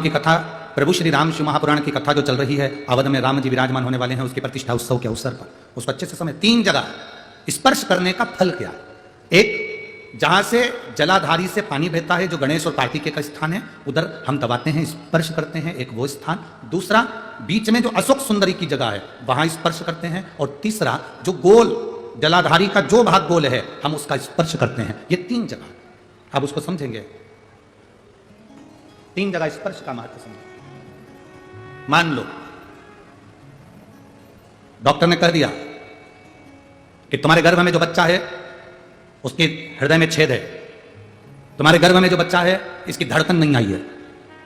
की कथा, प्रभु श्री राम शिव महापुराण की कथा जो चल रही है, अवध में राम जी विराजमान होने वाले हैं, उसकी प्रतिष्ठा उत्सव के अवसर पर उसको अच्छे से समय 3 जगह स्पर्श करने का फल क्या। एक, जहां से जलाधारी से पानी बहता है, जो गणेश और कार्तिकेय का स्थान है, उधर हम दबाते हैं, स्पर्श करते हैं, एक वो स्थान। दूसरा, बीच में जो अशोक सुंदरी की जगह है, वहां स्पर्श करते हैं। और तीसरा, जो गोल जलाधारी का जो भाग गोल है, हम उसका स्पर्श करते हैं। ये 3 जगह, अब उसको समझेंगे। 3 जगह स्पर्श का महत्व समझें। मान लो डॉक्टर ने कह दिया कि तुम्हारे गर्भ में जो बच्चा है उसके हृदय में छेद है, तुम्हारे गर्भ में जो बच्चा है इसकी धड़कन नहीं आई है,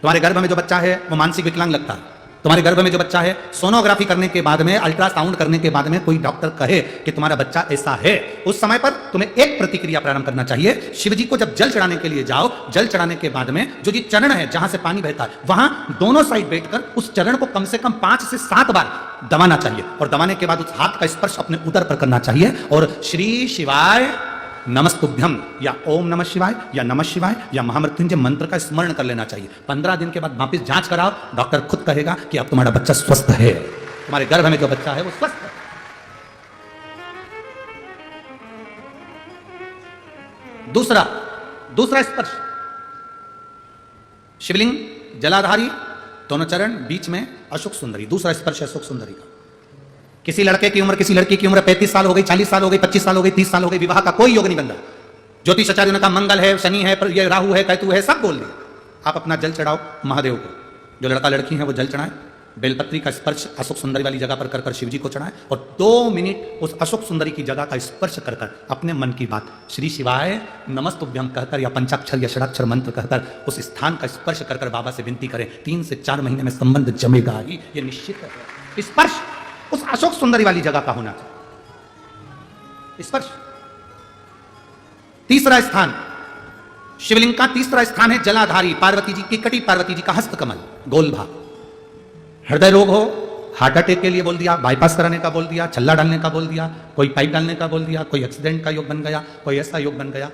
तुम्हारे गर्भ में जो बच्चा है वो मानसिक विकलांग लगता है, तुम्हारे गर्भ में जो बच्चा है, सोनोग्राफी करने के बाद में, अल्ट्रासाउंड करने के बाद में कोई डॉक्टर कहे कि तुम्हारा बच्चा ऐसा है, उस समय पर तुम्हें एक प्रतिक्रिया प्रारंभ करना चाहिए। शिव जी को जब जल चढ़ाने के लिए जाओ, जल चढ़ाने के बाद में जो जी चरण है जहां से पानी बहता है, वहां दोनों साइड बैठकर उस चरण को कम से कम 5 से 7 बार दबाना चाहिए। और दबाने के बाद उस हाथ का स्पर्श अपने उदर पर करना चाहिए और श्री शिवाय नमस्तुभ्यम या ओम नमः शिवाय या नमः शिवाय या महामृत्युंजय मंत्र का स्मरण कर लेना चाहिए। 15 दिन के बाद वापस जांच कराओ, डॉक्टर खुद कहेगा कि अब तुम्हारा बच्चा स्वस्थ है, तुम्हारे गर्भ में जो बच्चा है वो स्वस्थ है। दूसरा स्पर्श, शिवलिंग, जलाधारी, दोनों चरण, बीच में अशोक सुंदरी। दूसरा स्पर्श अशोक सुंदरी का। किसी लड़के की उम्र, किसी लड़की की उम्र 35 साल हो गई, 40 साल हो गई, 25 साल हो गई, 30 साल हो गई, विवाह का कोई योग नहीं बन रहा। ज्योतिषाचार्यों ने कहा मंगल है, शनि है, ये राहु है, केतु है, सब बोल दिया। आप अपना जल चढ़ाओ महादेव को, जो लड़का लड़की है वो जल चढ़ाए, बेलपत्री का स्पर्श अशोक सुंदरी वाली जगह पर कर शिव जी को चढ़ाए और 2 मिनट उस अशोक सुंदरी की जगह का स्पर्श कर अपने मन की बात श्री शिवाय नमस्तुभ्यम कहकर या पंचाक्षर या षडाक्षर मंत्र कहकर उस स्थान का स्पर्श कर बाबा से विनती करें। 3 से 4 महीने में संबंध जमेगा ही, ये निश्चित है। स्पर्श उस अशोक सुंदरी वाली जगह का होना चाहिए स्पर्श। तीसरा स्थान, शिवलिंग का तीसरा स्थान है जलाधारी, पार्वती जी की कटी, पार्वती जी का हस्तकमल, गोल भाग। हृदय रोग हो, हार्ट अटैक के लिए बोल दिया, बाईपास कराने का बोल दिया, छल्ला डालने का बोल दिया, कोई पाइप डालने का बोल दिया, कोई एक्सीडेंट का योग बन गया, कोई ऐसा योग बन गया,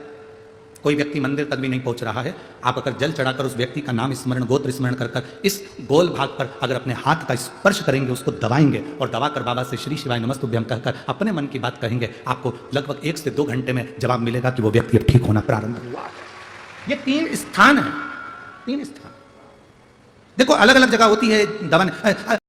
कोई व्यक्ति मंदिर तक भी नहीं पहुंच रहा है, आप अगर जल चढ़ाकर उस व्यक्ति का नाम स्मरण, गोत्र स्मरण कर इस गोल भाग पर अगर अपने हाथ का स्पर्श करेंगे, उसको दबाएंगे और दबाकर बाबा से श्री शिवाय नमस्तुभ्यम कहकर अपने मन की बात कहेंगे, आपको लगभग 1 से 2 घंटे में जवाब मिलेगा कि वो व्यक्ति अब ठीक होना प्रारंभ हुआ। ये 3 स्थान है, 3 स्थान। देखो अलग अलग जगह होती है दबाने।